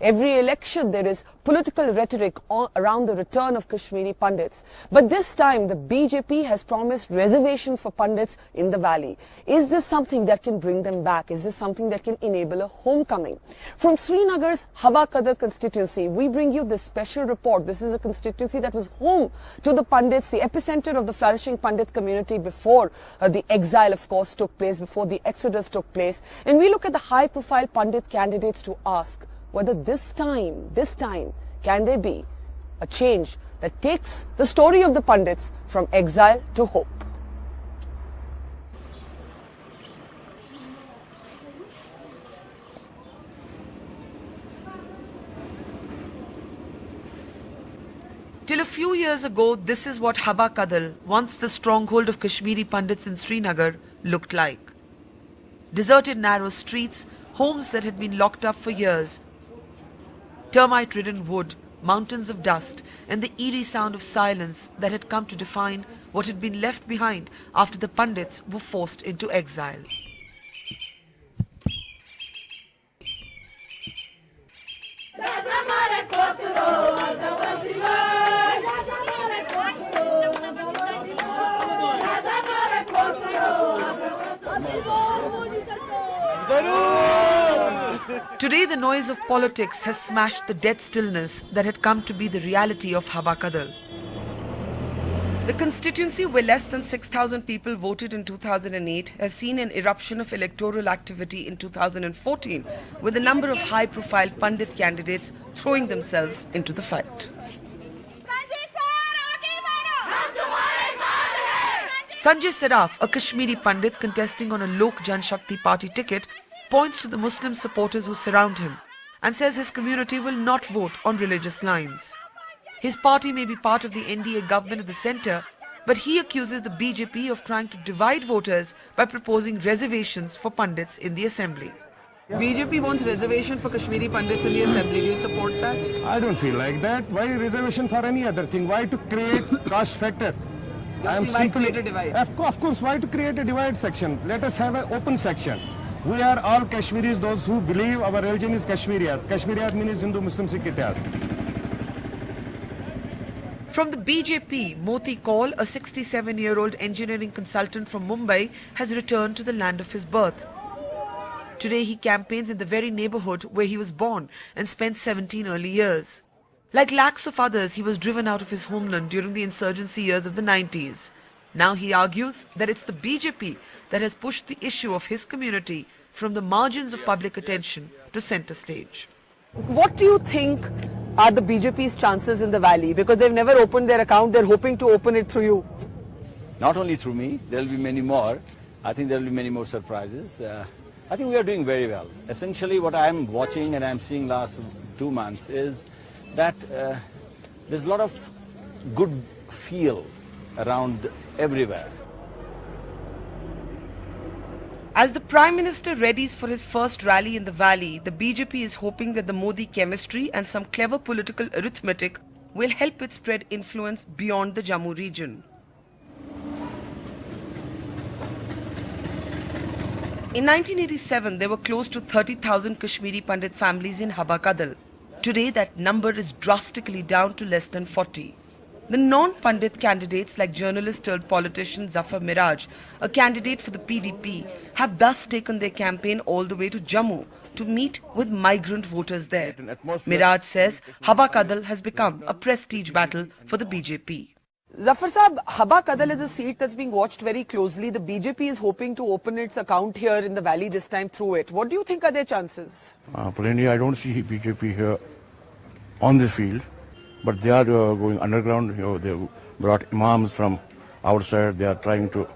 Every election there is political rhetoric around the return of Kashmiri Pandits. But this time the BJP has promised reservation for Pandits in the valley. Is this something that can bring them back? Is this something that can enable a homecoming? From Srinagar's Hawa Kadal constituency, we bring you this special report. This is a constituency that was home to the Pandits, the epicenter of the flourishing Pandit community before the exile, of course, took place, before the exodus took place. And we look at the high-profile Pandit candidates to ask whether this time, can there be a change that takes the story of the Pandits from exile to hope? Till a few years ago, this is what Hawa Kadal, once the stronghold of Kashmiri Pandits in Srinagar, looked like. Deserted narrow streets, homes that had been locked up for years, termite-ridden wood, mountains of dust, and the eerie sound of silence that had come to define what had been left behind after the Pandits were forced into exile. Today, the noise of politics has smashed the dead stillness that had come to be the reality of Hawa Kadal. The constituency, where less than 6,000 people voted in 2008, has seen an eruption of electoral activity in 2014, with a number of high-profile Pandit candidates throwing themselves into the fight. Sanjay Saraf, a Kashmiri Pandit contesting on a Lok Jan Shakti Party ticket, points to the Muslim supporters who surround him and says his community will not vote on religious lines. His party may be part of the NDA government at the centre, but he accuses the BJP of trying to divide voters by proposing reservations for Pandits in the assembly. BJP wants reservation for Kashmiri Pandits in the assembly. Do you support that? I don't feel like that. Why reservation for any other thing? Why to create caste factor? Why create a divide? Of course, why to create a divide section? Let us have an open section. We are all Kashmiris, those who believe our religion is Kashmiriyat. Kashmiriyat means Hindu, Muslim, Sikh, Ittihad. From the BJP, Moti Kaul, a 67-year-old engineering consultant from Mumbai, has returned to the land of his birth. Today he campaigns in the very neighbourhood where he was born and spent 17 early years. Like lakhs of others, he was driven out of his homeland during the insurgency years of the 90s. Now he argues that it's the BJP that has pushed the issue of his community from the margins of public attention to centre stage. What do you think are the BJP's chances in the valley? Because they've never opened their account, they're hoping to open it through you. Not only through me, there will be many more. I think there will be many more surprises. I think we are doing very well. Essentially what I'm watching and I'm seeing last 2 months is that there's a lot of good feel around everywhere. As the Prime Minister readies for his first rally in the valley, the BJP is hoping that the Modi chemistry and some clever political arithmetic will help it spread influence beyond the Jammu region. In 1987, there were close to 30,000 Kashmiri Pandit families in Hawa Kadal. Today, that number is drastically down to less than 40. The non-Pandit candidates like journalist-turned-politician Zafar Miraj, a candidate for the PDP, have thus taken their campaign all the way to Jammu to meet with migrant voters there. Miraj says Hawa Kadal has become a prestige battle for the BJP. Zafar Saab, Hawa Kadal is a seat that's being watched very closely. The BJP is hoping to open its account here in the valley this time through it. What do you think are their chances? Plainly, I don't see BJP here on this field. But they are going underground. They brought imams from outside. They are trying to,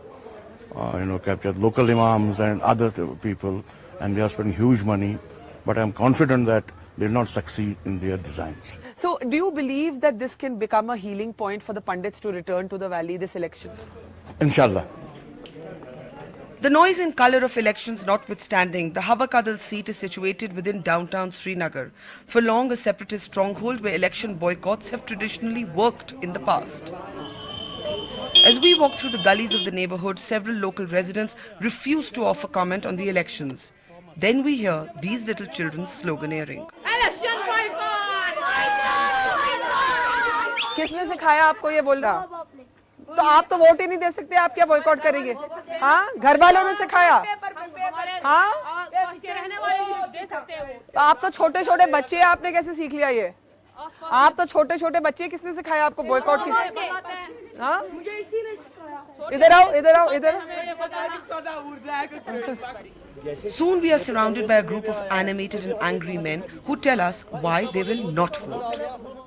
capture local imams and other people, and they are spending huge money. But I'm confident that they will not succeed in their designs. So, do you believe that this can become a healing point for the Pandits to return to the valley this election? Inshallah. The noise and colour of elections notwithstanding, the Hawa Kadal seat is situated within downtown Srinagar, for long a separatist stronghold where election boycotts have traditionally worked in the past. As we walk through the gullies of the neighbourhood, several local residents refuse to offer comment on the elections. Then we hear these little children sloganeering. Election boycott! किसने सिखाया आपको ये बोलना? तो आप तो vote ही नहीं दे सकते, आप क्या बॉयकॉट करेंगे? हाँ, घर वालों ने सिखाया। हाँ, तो आप तो छोटे छोटे बच्चे हैं, आपने कैसे सीख लिया ये? आप तो छोटे छोटे बच्चे, किसने सिखाया आपको बॉयकॉट की? हाँ, इधर आओ, इधर आओ, इधर। Soon we are surrounded by a group of animated and angry men who tell us why they will not vote.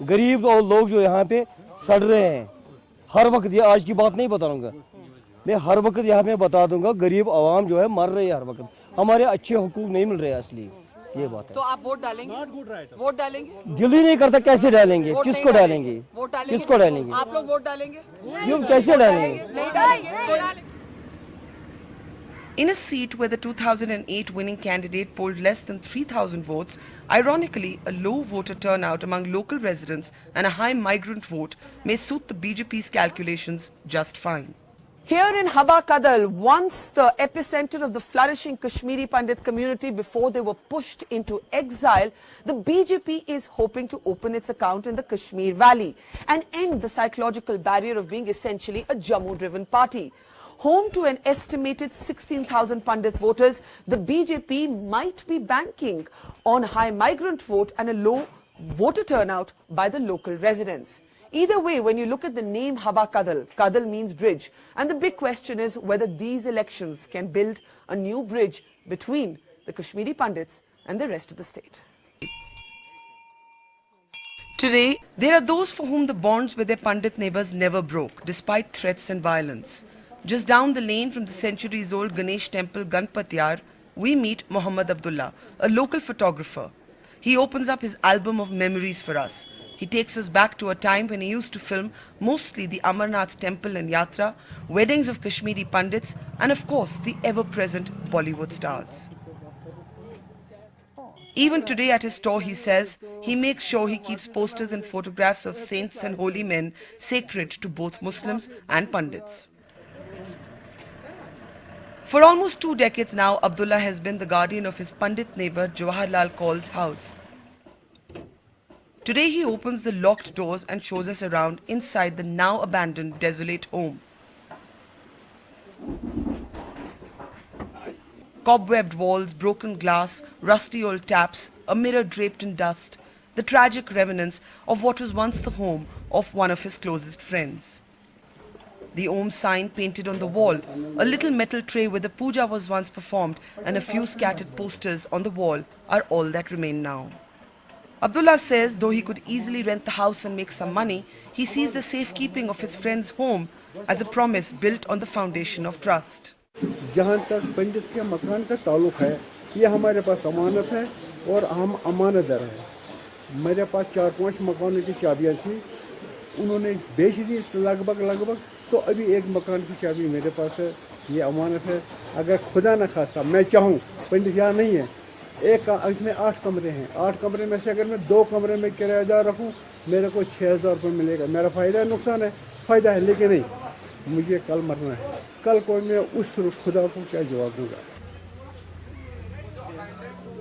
गरीब और लोग जो यहाँ पे सड़ रहे हैं हर वक्त, ये आज की बात नहीं बताऊंगा मैं, हर वक्त यहाँ पे बता दूंगा, गरीब आवाम जो है मर रही है हर वक्त, हमारे अच्छे हुकूक नहीं मिल रहे हैं, असली ये बात है। तो आप वोट डालेंगे? वोट डालेंगे? दिल ही नहीं करता, कैसे डालेंगे? किसको डालेंगे? किसको डालेंगे? आप लोग वोट डालेंगे? क्यों, कैसे डालेंगे? नहीं डालेंगे। In a seat where the 2008 winning candidate polled less than 3,000 votes, ironically, a low voter turnout among local residents and a high migrant vote may suit the BJP's calculations just fine. Here in Haba Kadal, once the epicenter of the flourishing Kashmiri Pandit community before they were pushed into exile, the BJP is hoping to open its account in the Kashmir Valley and end the psychological barrier of being essentially a Jammu-driven party. Home to an estimated 16,000 Pandit voters, the BJP might be banking on high migrant vote and a low voter turnout by the local residents. Either way, when you look at the name Haba Kadal, Kadal means bridge. And the big question is whether these elections can build a new bridge between the Kashmiri Pandits and the rest of the state. Today, there are those for whom the bonds with their Pandit neighbors never broke, despite threats and violence. Just down the lane from the centuries-old Ganesh temple Ganpatiyar, we meet Muhammad Abdullah, a local photographer. He opens up his album of memories for us. He takes us back to a time when he used to film mostly the Amarnath temple and Yatra, weddings of Kashmiri Pandits, and of course the ever-present Bollywood stars. Even today at his store, he says, he makes sure he keeps posters and photographs of saints and holy men sacred to both Muslims and Pandits. For almost 2 decades now, Abdullah has been the guardian of his Pandit neighbor Jawaharlal Kaul's house. Today he opens the locked doors and shows us around inside the now abandoned desolate home. Cobwebbed walls, broken glass, rusty old taps, a mirror draped in dust, the tragic remnants of what was once the home of one of his closest friends. The Om sign painted on the wall, a little metal tray where the puja was once performed, and a few scattered posters on the wall are all that remain now. Abdullah says though he could easily rent the house and make some money, he sees the safekeeping of his friend's home as a promise built on the foundation of trust. जहाँ तक पंडित के मकान का ताल्लुक है, ये हमारे पास अमानत है और हम अमानतदार हैं। मेरे पास 4-5 मकानों की चाबियाँ थी, उन्होंने बेच दी लगभग, तो अभी एक मकान की चाबी मेरे पास है, ये अमानत है। अगर खुदा न खास्ता मैं चाहूँ, पंडित यहाँ नहीं है, इसमें 8 कमरे हैं, 8 कमरे में से अगर मैं 2 कमरे में किराएदार रखूँ, मेरे को 6,000 रुपये मिलेगा। मेरा फ़ायदा है नुकसान है? फ़ायदा है, लेकिन नहीं, मुझे कल मरना है। कल को मैं उस खुदा को क्या जवाब दूंगा?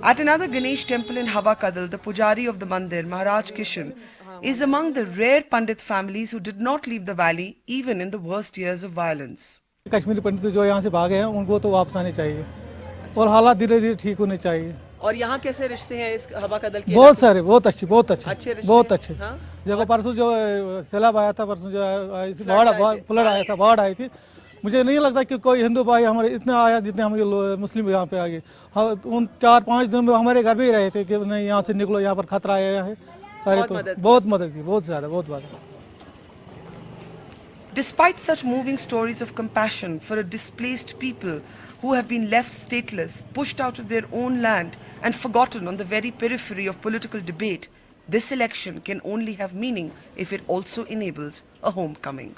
At another Ganesh temple in Haba Kadal, the pujari of the mandir, Maharaj Kishan, is among the rare Pandit families who did not leave the valley even in the worst years of violence. Kashmiri पंडित जो यहाँ से भागे हैं उनको तो वापस आने चाहिए और हालात धीरे धीरे ठीक होने चाहिए। और यहाँ कैसे रिश्ते हैं इस हवा कदल के? बहुत सारे, बहुत अच्छे बहुत अच्छे। हाँ? जब परसों जो सैलाब आया था, परसों जो फ्लड आया था, बाढ़ आई थी, मुझे नहीं लगता कि कोई हिंदू भाई हमारे इतना आया जितने हम मुस्लिम यहाँ पे आ गए। उन 4-5 दिन में हमारे घर में ही रहे थे कि नहीं यहाँ से निकलो, यहाँ पर खतरा आया है। सारे तो बहुत मदद की, बहुत ज़्यादा, बहुत ज़्यादा। Despite such moving stories of compassion for a displaced people who have been left stateless, pushed out of their own land and forgotten on the very periphery of political debate, this election can only have meaning if it also enables a homecoming.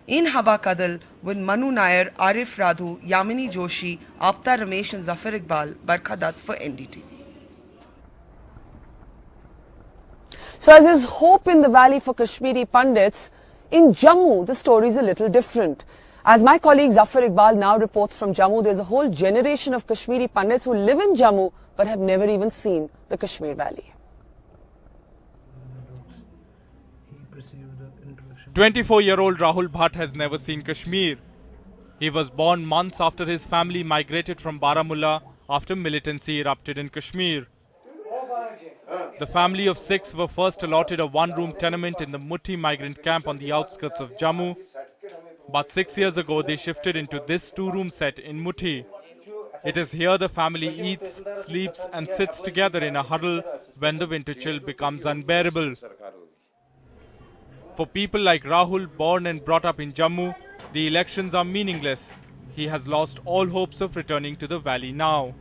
In Haba Kadal, with Manu Nair, Arif Radhu, Yamini Joshi, Apta Ramesh and Zafar Iqbal, Barkha Dutt for NDTV. So as there's hope in the valley for Kashmiri Pandits, in Jammu, the story is a little different. As my colleague Zafar Iqbal now reports from Jammu, there's a whole generation of Kashmiri Pandits who live in Jammu but have never even seen the Kashmir Valley. 24-year-old Rahul Bhatt has never seen Kashmir. He was born months after his family migrated from Baramulla after militancy erupted in Kashmir. The family of 6 were first allotted a one-room tenement in the Muthi migrant camp on the outskirts of Jammu. But 6 years ago, they shifted into this 2-room set in Muthi. It is here the family eats, sleeps and sits together in a huddle when the winter chill becomes unbearable. For people like Rahul, born and brought up in Jammu, the elections are meaningless. He has lost all hopes of returning to the valley now.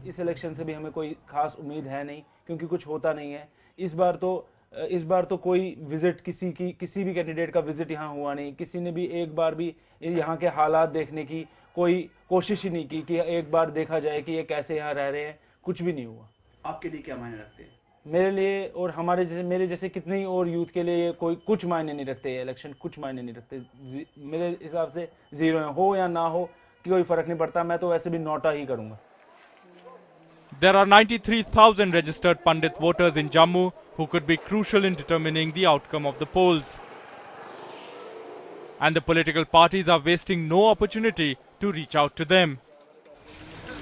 इस election से भी हमें कोई खास उम्मीद है नहीं, क्योंकि कुछ होता नहीं है। इस बार तो कोई विजिट किसी भी कैंडिडेट का विजिट यहाँ हुआ नहीं। किसी ने भी एक बार भी यहाँ के हालात देखने की कोई कोशिश ही नहीं की कि एक बार देखा जाए कि ये कैसे यहाँ रह रहे हैं। कुछ भी नहीं हुआ। आपके लिए क्या मायने रखते हैं? मेरे लिए और मेरे जैसे कितने ही और यूथ के लिए कोई कुछ मायने नहीं रखते। ये इलेक्शन कुछ मायने नहीं रखते। मेरे हिसाब से जीरो है, हो या ना हो कि कोई फर्क नहीं पड़ता। मैं तो वैसे भी नोटा ही करूंगा। There are 93,000 registered Pandit voters in Jammu who could be crucial in determining the outcome of the polls. And the political parties are wasting no opportunity to reach out to them.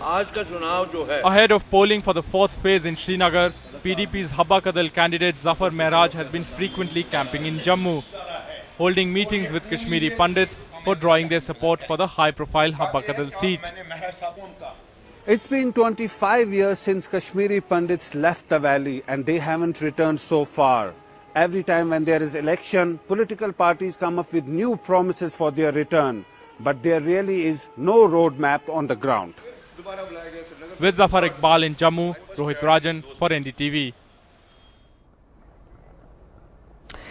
Ahead of polling for the 4th phase in Srinagar, PDP's Habba Kadal candidate Zafar Mehraj has been frequently camping in Jammu, holding meetings with Kashmiri Pandits for drawing their support for the high-profile Habba Kadal seat. It's been 25 years since Kashmiri Pandits left the valley and they haven't returned so far. Every time when there is election, political parties come up with new promises for their return, but there really is no roadmap on the ground. With Zafar Iqbal in Jammu, Rohit Rajan for NDTV.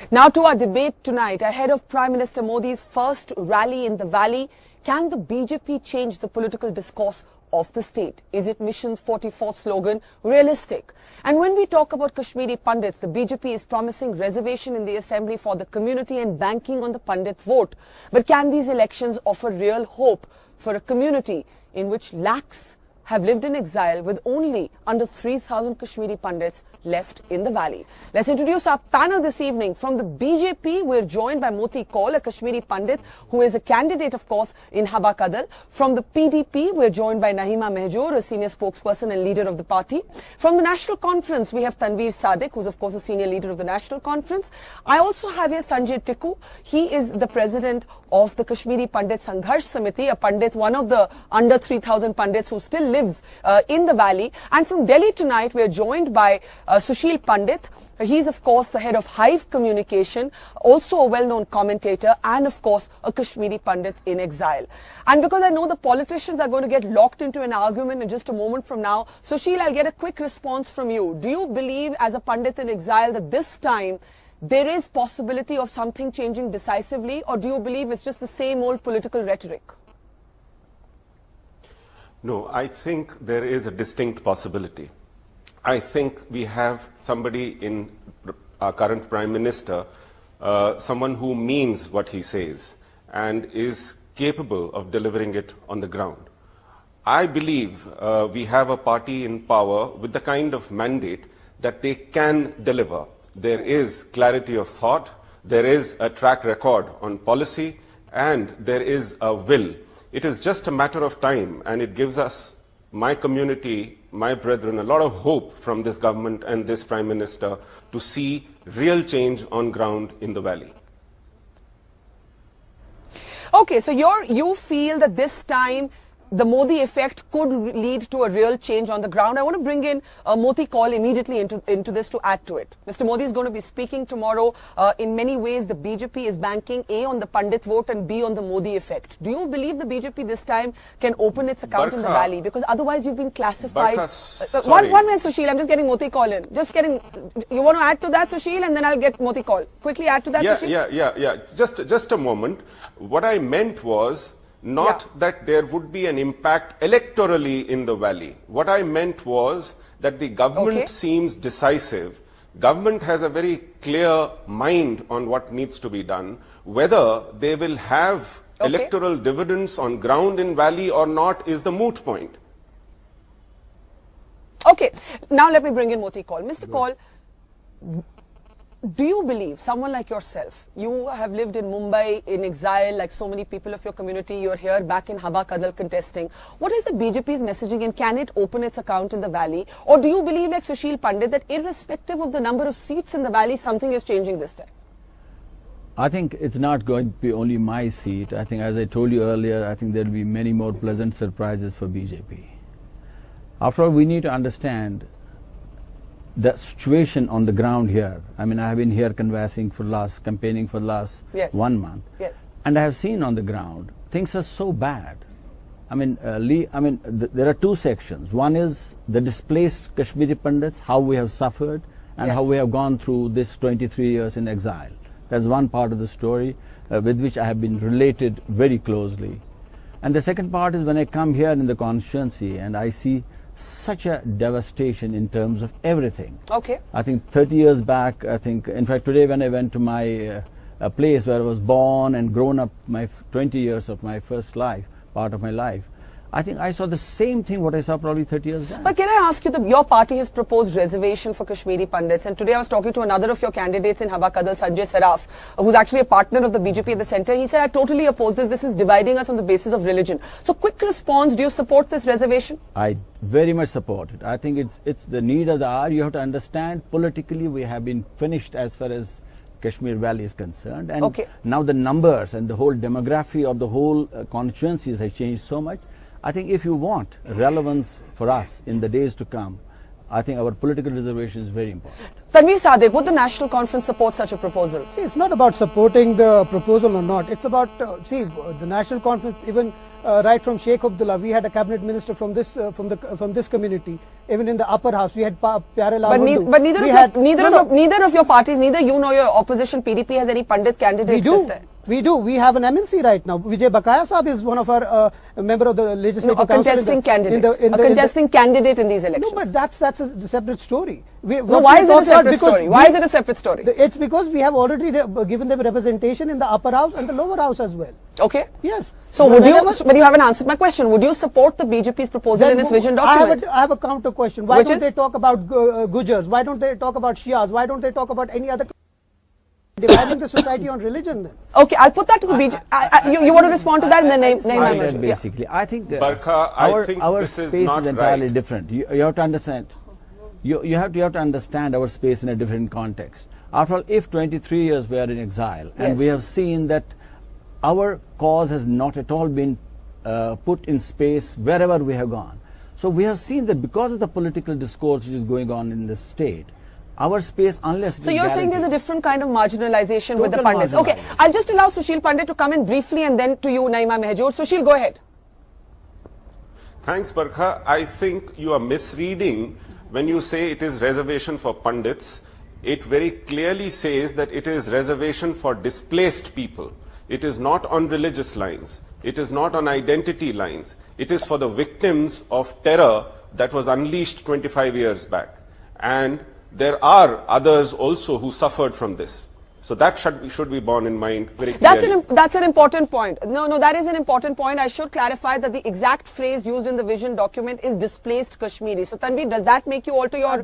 Now to our debate tonight. Ahead of Prime Minister Modi's first rally in the valley, can the BJP change the political discourse of the state? Is it Mission 44 slogan realistic? And when we talk about Kashmiri Pandits, the BJP is promising reservation in the assembly for the community and banking on the Pandit vote. But can these elections offer real hope for a community in which lakhs have lived in exile with only under 3,000 Kashmiri Pandits left in the valley? Let's introduce our panel this evening. From the BJP, we're joined by Moti Kaul, a Kashmiri Pandit who is a candidate, of course, in Habba Kadal. From the PDP, we're joined by Nahima Mehjoor, a senior spokesperson and leader of the party. From the National Conference, we have Tanveer Sadiq, who's, of course, a senior leader of the National Conference. I also have here Sanjay Tikku. He is the president of the Kashmiri Pandit Sangharsh Samiti, a Pandit, one of the under 3,000 Pandits who still lives in the valley. And from Delhi tonight, we are joined by Sushil Pandit. He's, of course, the head of Hive Communication, also a well-known commentator, and, of course, a Kashmiri Pandit in exile. And because I know the politicians are going to get locked into an argument in just a moment from now, Sushil, I'll get a quick response from you. Do you believe, as a Pandit in exile, that this time there is possibility of something changing decisively, or do you believe it's just the same old political rhetoric? No, I think there is a distinct possibility. I think we have somebody in our current Prime Minister, someone who means what he says and is capable of delivering it on the ground. I believe we have a party in power with the kind of mandate that they can deliver. There is clarity of thought, there is a track record on policy, and there is a will. It is just a matter of time, and it gives us, my community, my brethren, a lot of hope from this government and this Prime Minister to see real change on ground in the valley. Okay, so you feel that this time the Modi effect could lead to a real change on the ground. I want to bring in Moti Kaul immediately into this to add to it. Mr. Modi is going to be speaking tomorrow. In many ways, the BJP is banking A on the Pandit vote and B on the Modi effect. Do you believe the BJP this time can open its account in the valley? Because otherwise you've been classified... One minute, Sushil, I'm just getting Moti Kaul in. You want to add to that, Sushil, and then I'll get Moti Kaul. Quickly add to that, Sushil. Yeah. Just a moment. What I meant was not that there would be an impact electorally in the valley. What I meant was that the government seems decisive. Government has a very clear mind on what needs to be done. Whether they will have electoral dividends on ground in valley or not is the moot point. Okay, now let me bring in Moti Kaul. Mr. Kaul, do you believe, someone like yourself, you have lived in Mumbai in exile like so many people of your community, you're here back in Haba Kadal contesting. What is the BJP's messaging and can it open its account in the valley? Or do you believe like Sushil Pandit that irrespective of the number of seats in the valley, something is changing this time? I think it's not going to be only my seat. I think, as I told you earlier, I think there will be many more pleasant surprises for BJP. After all, we need to understand the situation on the ground here. I mean, I have been here campaigning for the last Yes. 1 month. Yes. And I have seen on the ground, things are so bad. I mean, there are two sections. One is the displaced Kashmiri Pandits, how we have suffered and how Yes. we have gone through this 23 years in exile. That's one part of the story with which I have been related very closely. And the second part is when I come here in the constituency and I see such a devastation in terms of everything. Okay. I think 30 years back, I think, in fact, today when I went to my place where I was born and grown up, my 20 years of my first life, part of my life, I think I saw the same thing what I saw probably 30 years back. But can I ask you, your party has proposed reservation for Kashmiri Pandits, and today I was talking to another of your candidates in Haba Kadal, Sanjay Saraf, who's actually a partner of the BJP at the centre. He said, I totally oppose this. This is dividing us on the basis of religion. So quick response, do you support this reservation? I very much support it. I think it's the need of the hour. You have to understand politically we have been finished as far as Kashmir Valley is concerned, and now the numbers and the whole demography of the whole constituencies has changed so much. I think if you want relevance for us in the days to come, I think our political reservation is very important. Tanveer Sadiq, would the National Conference support such a proposal? See, it's not about supporting the proposal or not. It's about, the National Conference, even right from Sheikh Abdullah, we had a cabinet minister from this community. Even in the upper house, we had Pyare Lal Hundu. But neither of your parties, neither you nor your opposition PDP has any Pandit candidates this time. We do. We have an MLC right now. Vijay Bakaya Saab is one of our member of the legislative council. A contesting candidate. A contesting candidate in these elections. No, but that's a separate story. Why is it a separate story? Why is it a separate story? It's because we have already given them representation in the upper house and the lower house as well. Okay. Yes. So but you haven't answered my question. Would you support the BJP's proposal in its vision document? I have a counter question. Why don't they talk about Gujars? Why don't they talk about Shias? Why don't they talk about any other? Dividing the society on religion then. Okay, I'll put that to the BJP. You want to respond to that and then name basically. I think Barkha, our space is entirely different. You have to understand. You have to understand our space in a different context. After all, if 23 years we are in exile and we have seen that our cause has not at all been put in space wherever we have gone. So we have seen that because of the political discourse which is going on in the state, our space, unless... So you're saying there's a different kind of marginalization with the Pandits. Okay, I'll just allow Sushil Pandit to come in briefly and then to you, Naima Mehjoor. Sushil, go ahead. Thanks, Barkha. I think you are misreading when you say it is reservation for Pandits. It very clearly says that it is reservation for displaced people. It is not on religious lines. It is not on identity lines. It is for the victims of terror that was unleashed 25 years back. And there are others also who suffered from this. So that should be borne in mind very clearly. That's an important point. No, that is an important point. I should clarify that the exact phrase used in the vision document is displaced Kashmiri. So Tanveer, does that make you alter your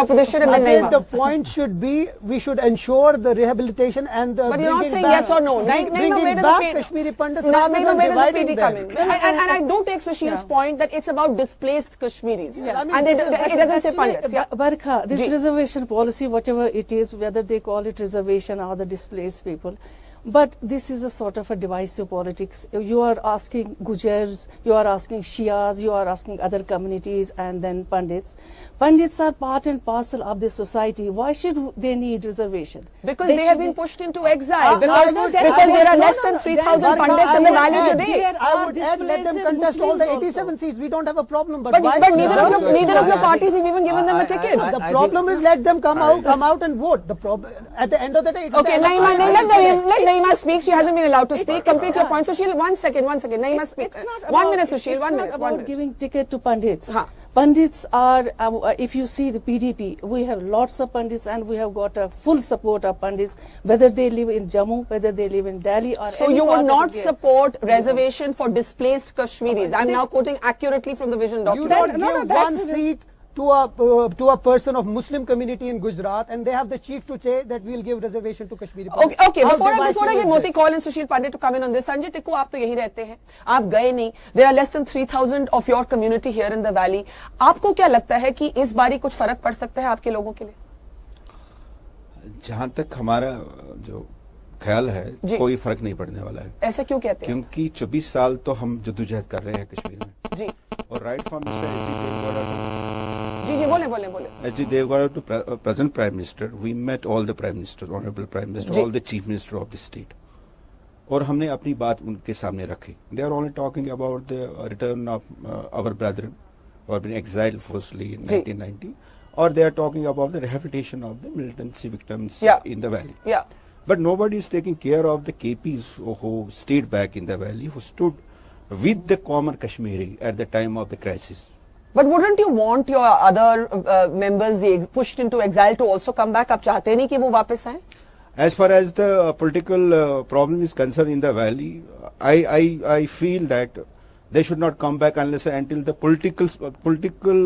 position? Again, the point should be, we should ensure the rehabilitation and the But you're not saying yes or no. Bringing back Kashmiri Pandits. Now, where does the PD come in? And I do take Sushil's point that it's about displaced Kashmiris. And it doesn't say Pandits. Barkha, this reservation policy, whatever it is, whether they call it reservation or the displaced people, but this is a sort of a divisive politics. You are asking Gujars, you are asking Shias, you are asking other communities, and then Pandits. Pandits are part and parcel of the society. Why should they need reservation? Because they have been pushed into exile. Because there are less than 3,000 Pandits in the valley today. I would let them contest all the 87 seats. We don't have a problem. But neither of your parties have even given them a ticket. The problem is let them come out and vote. The problem at the end of the day. Okay, Naima, let Naima speak. She hasn't been allowed to speak. Complete your point. Sushil, one second. Naima, speak. 1 minute, Sushil. 1 minute. It's not about giving ticket to Pandits. Pandits are, if you see the PDP, we have lots of Pandits and we have got a full support of Pandits, whether they live in Jammu, whether they live in Delhi or So you would not support reservation for displaced Kashmiris. I'm now quoting accurately from the vision document. You don't give one seat to a person of Muslim community in Gujarat, and they have the cheek to say that we'll give reservation to Kashmiri Pandits. Okay. Before I get Moti Kaul and Sushil Pandit to come in on this, Sanjay Tikku, आप तो यही रहते हैं, आप गए नहीं. There are less than 3,000 of your community here in the valley. आपको क्या लगता है कि इस बारी कुछ फर्क पड़ सकता है आपके लोगों के लिए? जहाँ तक हमारा जो ख्याल है, कोई फर्क नहीं पड़ने वाला है. ऐसा क्यों कहते हैं? क्योंकि 24 साल तो हम जद्दोजहद कर रहे हैं कश्मीर में. जी. और राइट फ्रॉम जी बोले. H.D. Devgowda to present Prime Minister, we met all the Prime Ministers, Honorable Prime Minister, all the Chief Minister of the state. और हमने अपनी बात उनके सामने रखी. They are only talking about the return of our brethren who have been exiled forcibly in 1990, or they are talking about the rehabilitation of the militancy victims in the valley. Yeah. But nobody is taking care of the KPs who stayed back in the valley, who stood with the common Kashmiri at the time of the crisis. But wouldn't you want your other members pushed into exile to also come back? आप चाहते नहीं कि वो वापस आए? As far as the political problem is concerned in the valley, I feel that they should not come back unless until the political.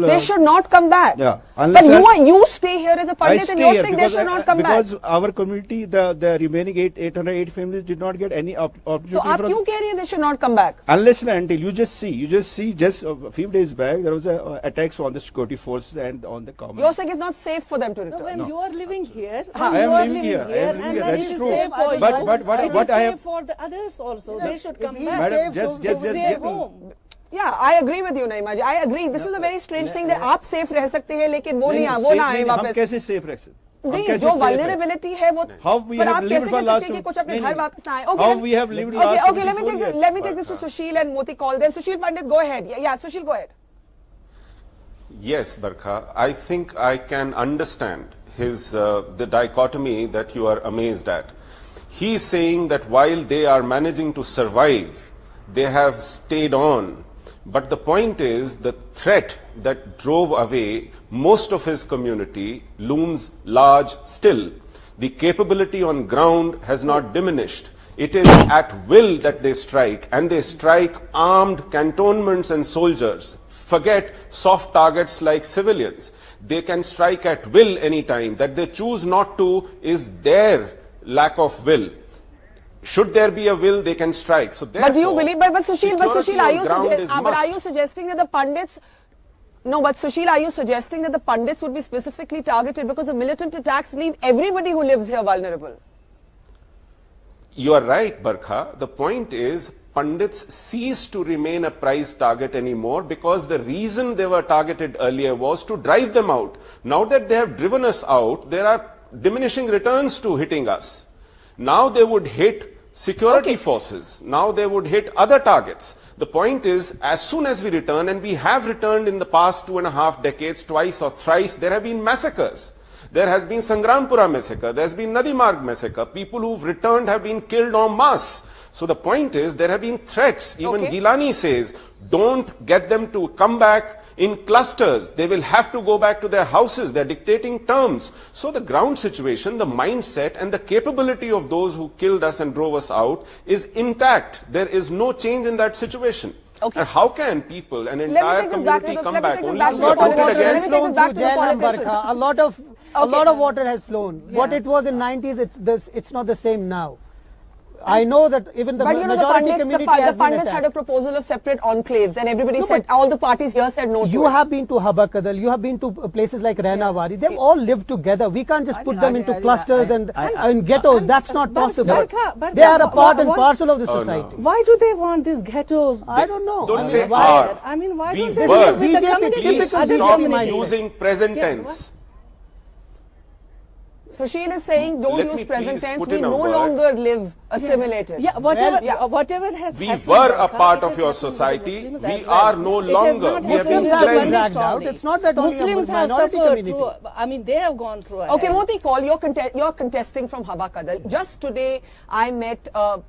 They should not come back. Yeah. But you stay here as a Pandit and you're saying they should not come back. Because our community, the remaining 808 families did not get any opportunity. So आप क्यों कह रही हैं they should not come back? Unless and until you just see just a few days back there was attacks on the security forces and on the common. You're saying it's not safe for them to return. No, when you are living here, I am living here. That's true. But what I have for the others also, they should come back. Madam, just Yeah, I agree with you, Naima ji. I agree. This is a very strange thing that आप safe रह सकते हैं, लेकिन वो ना आए वापस. हम कैसे safe रह सकते? नहीं, जो vulnerability है वो. How we have lived for last. कि कुछ अपने घर वापस ना आए. How we have lived last. Okay, let me take this to Sushil and Moti Kaul. Then Sushil Pandit, go ahead. Yeah, Sushil, go ahead. Yes, Barkha, I think I can understand his the dichotomy that you are amazed at. He is saying that while they are managing to survive, they have stayed on. But the point is, the threat that drove away most of his community looms large still. The capability on ground has not diminished. It is at will that they strike, and they strike armed cantonments and soldiers. Forget soft targets like civilians. They can strike at will any time. That they choose not to is their lack of will. Should there be a will, they can strike. So but do you believe? But Sushil, are you suggesting that the Pandits? No, but Sushil, are you suggesting that the Pandits would be specifically targeted because the militant attacks leave everybody who lives here vulnerable? You are right, Barkha. The point is, Pandits cease to remain a prize target anymore because the reason they were targeted earlier was to drive them out. Now that they have driven us out, there are diminishing returns to hitting us. Now they would hit security forces. Now they would hit other targets. The point is, as soon as we return, and we have returned in the past 2.5 decades, twice or thrice, there have been massacres. There has been Sangrampura massacre. There has been Nadimarg massacre. People who've returned have been killed en masse. So the point is, there have been threats. Even Gilani says, don't get them to come back in clusters. They will have to go back to their houses. They're dictating terms. So the ground situation, the mindset and the capability of those who killed us and drove us out is intact. There is no change in that situation. And how can people, an entire community come back only to be appointed again? A lot of water has flown. Yeah. What it was in 90s, it's not the same now. I know that even the majority community has the Pandits had a proposal of separate enclaves, and everybody said, all the parties here said no to it. You have been to Habakadal, you have been to places like Rainawari. They've all lived together. We can't just put them into clusters and ghettos. That's not possible. They are a part and parcel of the society. Why do they want these ghettos? I don't know. Don't say are. I mean, why don't they live with the community? Please stop using present tense. Sushil is saying, don't use present tense. We no longer live assimilated. Yeah, whatever has we happened. We were a part of your society. We are no longer. We have been dragged out. It's not that only Muslims have suffered through. I mean, they have gone through. Okay, Moti Kaul, you're contesting from Habakadal. Just today, I met a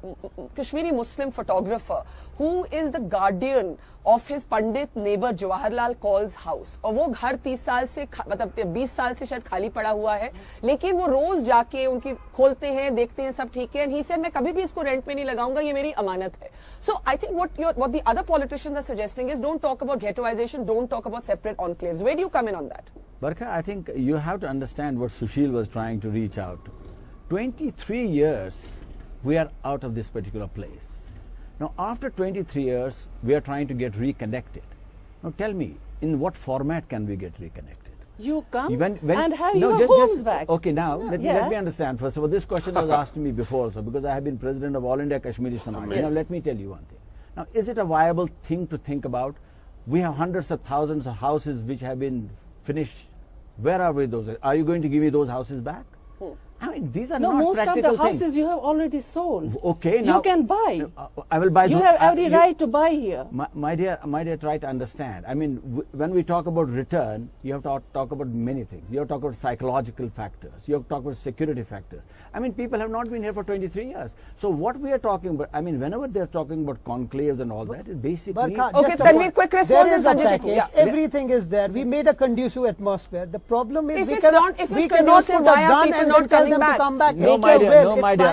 Kashmiri Muslim photographer who is the guardian of his Pandit neighbor Jawaharlal Kaul's house. और वो घर 30 साल से मतलब 20 साल से शायद खाली पड़ा हुआ है, लेकिन वो रोज जाके उनकी खोलते हैं, देखते हैं सब ठीक है. And he said मैं मैं कभी भी इसको रेंट पे नहीं लगाऊंगा, ये मेरी अमानत है. So I think what the other politicians are suggesting is don't talk about ghettoization, don't talk about separate enclaves. Where do you come in on that? Barkha, I think you have to understand what Sushil was trying to reach out to. 23 years we are out of this particular place. Now after 23 years we are trying to get reconnected. Now tell me, in what format can we get reconnected? You come when and have no, your homes back. Okay, now let me understand. First of all, this question was asked to me before also, because I have been president of All India Kashmiri Samaj. Now let me tell you one thing. Now, is it a viable thing to think about? We have hundreds of thousands of houses which have been finished. Where are we those? Are you going to give me those houses back? I mean, these are not most practical of the houses things. You have already sold. Okay, now you can buy. I will buy. You have every right to buy here. My dear, try to understand. I mean, when we talk about return, you have to talk about many things. You have to talk about psychological factors. You have to talk about security factors. I mean, people have not been here for 23 years. So what we are talking about, I mean, whenever they are talking about conclaves and all that, is basically. Okay, tell me a quick response. There is a package. Everything is there. We made a conducive atmosphere. The problem is we cannot put a gun and then tell them to come back. No, my dear.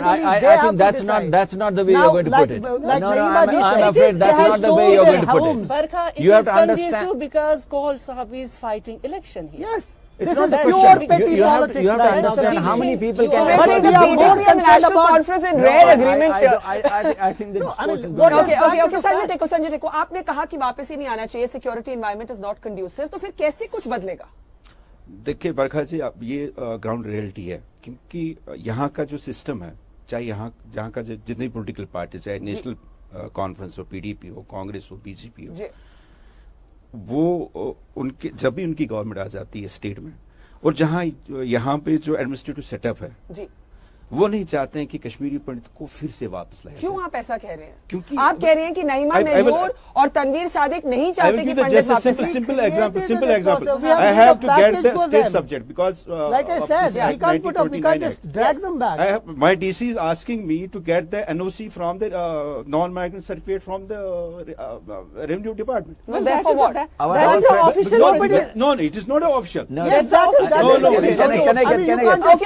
I think that's not the way you're going to put it. I'm afraid that's not the way you're going to put it. Barkha, You have to conducive understand because Kohol Sahab is fighting election here. Yes. It's This not is the pure question. petty You have politics. to That's understand the how big many thing. people can. But But the we are more BJP and the concerned National about- Conference in rare agreement here. I think this discourse is what going is- on. Okay, Sanjay Teko, आपने कहा कि वापस ही नहीं आना चाहिए, security environment is not conducive, तो फिर कैसे कुछ बदलेगा? देखिए बरखा जी, अब ये ग्राउंड रियलिटी है, क्योंकि यहाँ का जो सिस्टम है, चाहे यहाँ का जितनी पॉलिटिकल पार्टी, चाहे नेशनल कॉन्फ्रेंस हो, पीडीपी हो, कांग्रेस हो, बीजेपी हो, वो उनके जब भी उनकी गवर्नमेंट आ जाती है स्टेट में, और जहां यहाँ पे जो एडमिनिस्ट्रेटिव सेटअप है जी, वो नहीं चाहते हैं कि कश्मीरी पंडित को फिर से वापस लाया क्यों आप ऐसा कह रहे हैं? क्योंकि आप कह रहे हैं कि नईमा मेजूर और तनवीर सादिक नहीं चाहते कि पंडित just a वापस simple example. I have to get the state subject because like I said, we can't just drag them back. My DC is asking me to get the NOC from the non-migrant certificate from the revenue department. Well, therefore what? That's an official. No, it is not official. Yes, that is Can I get? Modi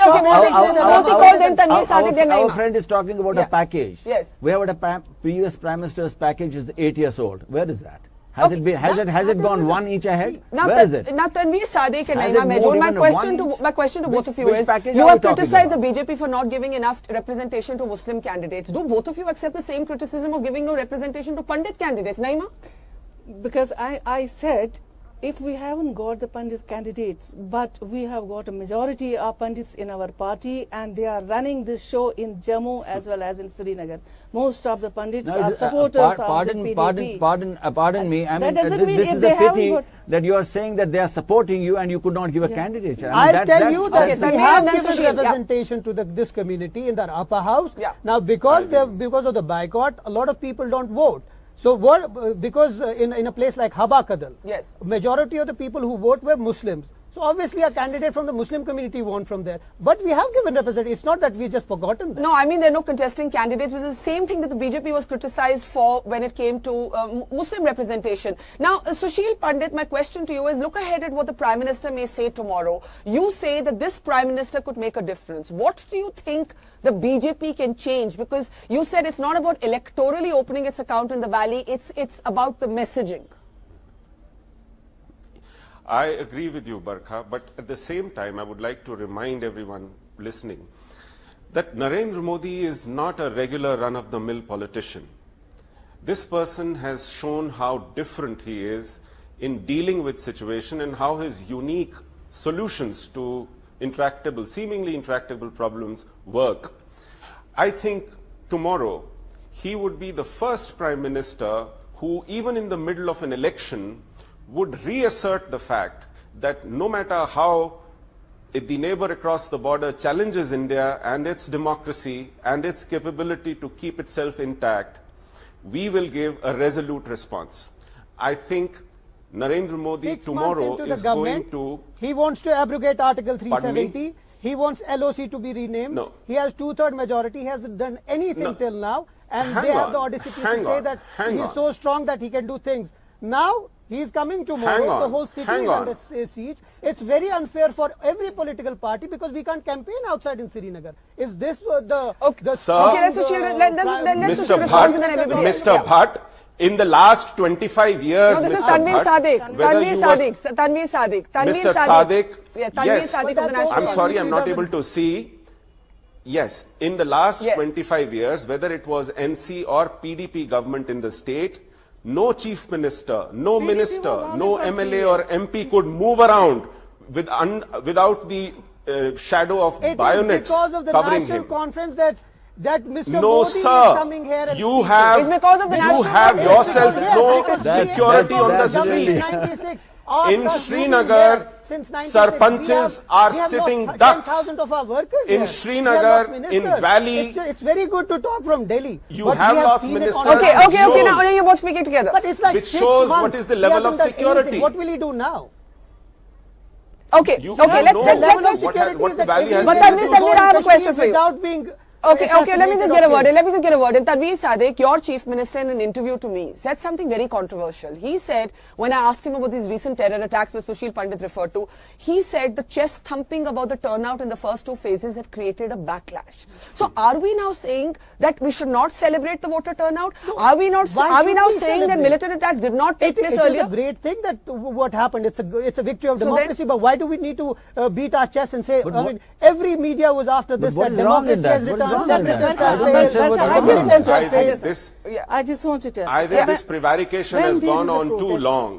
called them Tanveer Sadiq, then Our Naima. friend is talking about a package. Yes. We have a previous Prime Minister's package is 8 years old. Where is that? Has it gone one inch ahead? Now, Where is it? Now, Tanveer Sadiq and Has Naima it Mejoor, moved my even question to both of you which is, package you are we have talking criticized the about? BJP for not giving enough representation to Muslim candidates. Do both of you accept the same criticism of giving no representation to Pandit candidates? Naima? Because I said, if we haven't got the Pandit candidates, but we have got a majority of Pandits in our party, and they are running this show in Jammu as well as in Srinagar. Most of the Pandits are supporters of the PDP. Pardon me. I mean, That doesn't mean this if is they a haven't pity got- that you are saying that they are supporting you and you could not give a candidate. I'll tell you that okay, we Tanveer have and then given Sushil, representation to this community in the upper house. Yeah. Now, because of the boycott, a lot of people don't vote. So what? Because in a place like Habakadal, Yes. majority of the people who vote were Muslims. So obviously a candidate from the Muslim community won from there. But we have given representation. It's not that we just forgotten that. No, I mean, there are no contesting candidates, which is the same thing that the BJP was criticized for when it came to Muslim representation. Now, Sushil Pandit, my question to you is, look ahead at what the Prime Minister may say tomorrow. You say that this Prime Minister could make a difference. What do you think the BJP can change? Because you said it's not about electorally opening its account in the valley, it's about the messaging. I agree with you, Barkha, but at the same time, I would like to remind everyone listening that Narendra Modi is not a regular run-of-the-mill politician. This person has shown how different he is in dealing with situation and how his unique solutions to seemingly intractable problems work. I think tomorrow he would be the first Prime Minister who, even in the middle of an election, would reassert the fact that no matter how the neighbor across the border challenges India and its democracy and its capability to keep itself intact, we will give a resolute response. I think Narendra Modi 6 tomorrow months into is the going government, to... he wants to abrogate Article Pardon 370. He wants LOC to be renamed. No. He has 2/3 majority. He hasn't done anything No. till now. And Hang they have on, the audacity to hang say on, that hang he is on. so strong that he can do things. Now, He is coming tomorrow. The whole city is under siege. It's very unfair for every political party because we can't campaign outside in Srinagar. Is this the Sir, Mr. Bhatt, in the last 25 years, no, this is Mr. Tanveer Sadiq. Mr. Sadiq. Yeah, Tanveer Yes, Sadiq of the National I'm sorry, I'm not Conference. able to see. Yes, in the last 25 years, whether it was NC or PDP government in the state, no chief minister, no minister, no MLA or MP could move around without the shadow of bayonets because of the covering National him. Conference that Mr. No, Modi sir. is coming here and You speaking. have, It's because of the you National have Conference. yourself Yes, no I can see it. security on the That's street. 96. In Srinagar, sarpanches are sitting ducks. Of our workers In here. Srinagar, We have lost in ministers. Valley, it's very good to talk from Delhi. You but have we lost seen it ministers. on- Okay, Shows. now you're both speaking together. But it's like Which 6 shows months. what is the He level hasn't of done security. anything. What will he do now? Okay, You okay, can't let's know let's what let's the Valley has But been Tanveer, able to Tanveer, do. I have a question for you. Without being Okay, let me just get a word in. assassinated Let me just get a word in. Tanveer Sadiq, your chief minister, in an interview to me, said something very controversial. He said, when I asked him about these recent terror attacks which Sushil Pandit referred to, he said the chest thumping about the turnout in the first 2 phases had created a backlash. So are we now saying that we should not celebrate the voter turnout? No. Are we not? Why Are we should now we saying that celebrate? militant attacks did not take place It earlier? is a great thing that what happened. It's a victory of So democracy. But why do we need to beat our chest and say? But I mean, every media was after this. what That is wrong with democracy has that? What is returned. wrong with Separatists that? have I don't understand failed. what's I wrong just with want that. to I think say- this, I just want to tell. either this prevarication has gone on too long.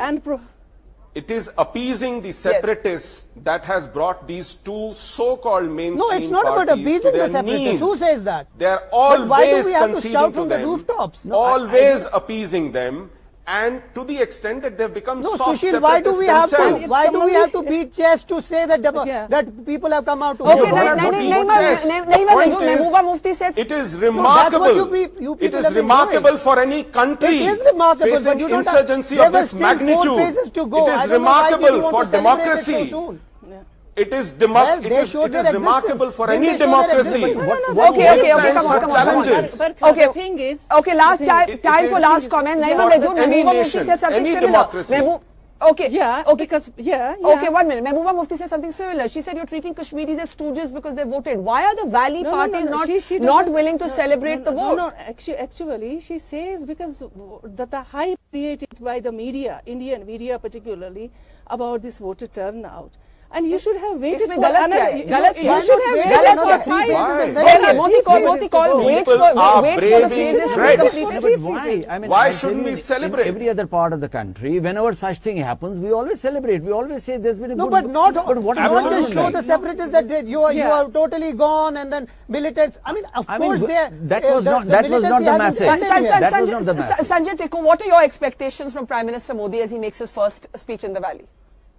It is appeasing the separatists that has brought these two so-called mainstream No, it's not about parties to appeasing their the separatists. knees. Who says that? They are But why do always we have to conceding shout to from the them, rooftops? always appeasing them, and to the extent that they've become No, soft Sushil, why do separatists we have to? themselves. Why do we have to beat chest to say that that people have come out to Okay, vote? Mehbooba Mufti said It is No, remarkable. that's what you It people is have been remarkable doing. for any country It is remarkable, but facing you don't have- insurgency there of were this still 4 magnitude. phases to go. It I is don't know why people remarkable want for to celebrate it so democracy. soon. It is Well, they showed it their is remarkable existence. for Then any they showed their democracy. existence. Okay, come Withstand on, such come on. challenges. Okay, the thing is, okay, last time it for is last comment. for Mehbooba any Mufti nation, said something any similar. democracy. Okay. Yeah, Okay. because Okay, 1 minute. Mehbooba Mufti said something similar. She said you're treating Kashmiris as stooges because they voted. Why are the Valley parties she not doesn't- willing to celebrate the vote? No, actually, she says because the hype created by the media, Indian media particularly, about this voter turnout. And you should have waited इसमें for गलत क्या another. है? गलत क्या You है? should have गलत waited क्या for है? 5 Why? phases. Okay, Modi call, wait People for are the braving phases to be threats. completed. But why? I mean, Why I'm shouldn't telling we you, celebrate? In every other part of the country, whenever such thing happens, we always celebrate. We always say there's been a No, good. but not But what is not wrong just with show that? the separatists that you are totally gone and then militants. I mean, of I mean, course, that was not the message. That was not the message. Sanjay Tikku, what are your expectations from Prime Minister Modi as he makes his first speech in the Valley?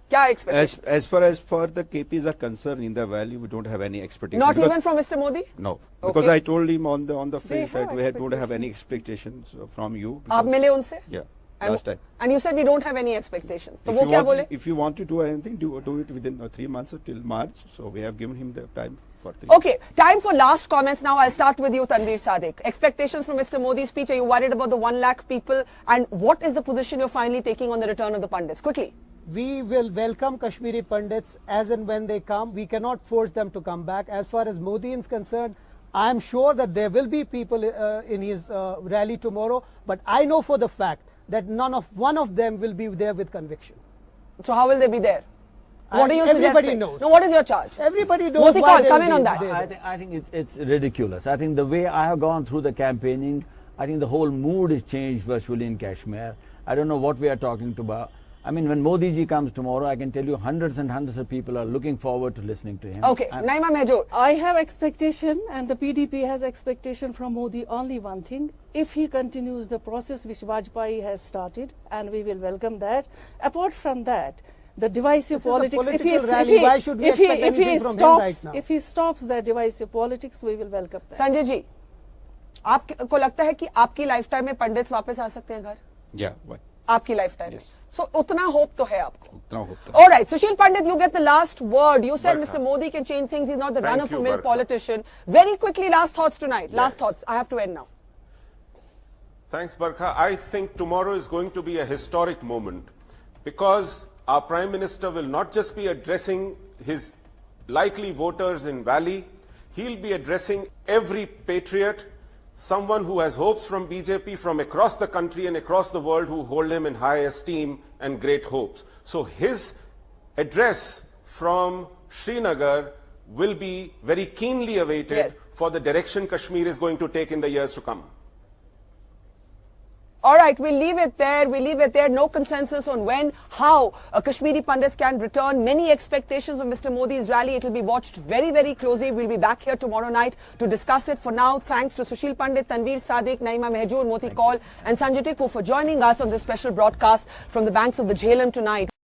Kya expectations? As far as for the KPs are concerned in the Valley, we don't have any expectations. Not because- even from Mr. Modi? No, because Okay. I told him on the face that have we don't have any expectations from you. आप because- मिले उनसे? Yeah, And- last time. And you said we don't have any expectations. तो If वो you क्या want- बोले? If you want to do anything, do it within 3 months or till March. So we have given him the time for 3 Okay, time for last comments now. I'll start with you, Tanveer Sadiq. Expectations from Mr. Modi's speech. Are you worried about the 1 lakh people? And what is the position you're finally taking on the return of the Pandits? Quickly. we will welcome Kashmiri Pandits as and when they come. We cannot force them to come back. As far as Modi is concerned, I am sure that there will be people in his rally tomorrow. But I know for the fact that one of them will be there with conviction. So how will they be there? What are you Everybody suggesting? knows. No, what is your charge? Everybody knows. Modi why call, they come will in on be that. there. I think it's ridiculous. I think the way I have gone through the campaigning, I think the whole mood is changed virtually in Kashmir. I don't know what we are talking about. I mean, when Modi ji comes tomorrow, I can tell you hundreds and hundreds of people are looking forward to listening to him. Okay, Naima Mehjoor. I have expectation and the PDP has expectation from Modi only one thing. If he continues the process which Vajpayee has started, and we will welcome that. Apart from that, the divisive This is a politics, political rally. Why should we expect anything from him right now? if he stops the divisive politics, we will welcome that. Sanjay ji, आपको लगता है कि आपकी life time में पंडित वापस आ सकते हैं घर? Yeah, why? आपकी लाइफ टाइम में. So उतना होप तो है आपको. Utna hota. All right, Sushil Pandit, you get the last word. You said Mr. Modi can change things. He's not the Thank you, run-of-the-mill Barkha. politician. Very quickly, last thoughts tonight. Last thoughts. I have to end now. Thanks, Barkha. I think tomorrow is going to be a historic moment because our Prime Minister will not just be addressing his likely voters in Valley, he'll be addressing every patriot, someone who has hopes from BJP from across the country and across the world who hold him in high esteem and great hopes. So his address from Srinagar will be very keenly awaited for the direction Kashmir is going to take in the years to come. All right, we'll leave it there. We'll leave it there. No consensus on when, how Kashmiri Pandits can return. Many expectations of Mr. Modi's rally. It will be watched very, very closely. We'll be back here tomorrow night to discuss it. For now, thanks to Sushil Pandit, Tanveer Sadiq, Naima Mehjoor, Moti Kaul and Sanjay Tikku for joining us on this special broadcast from the banks of the Jhelum tonight.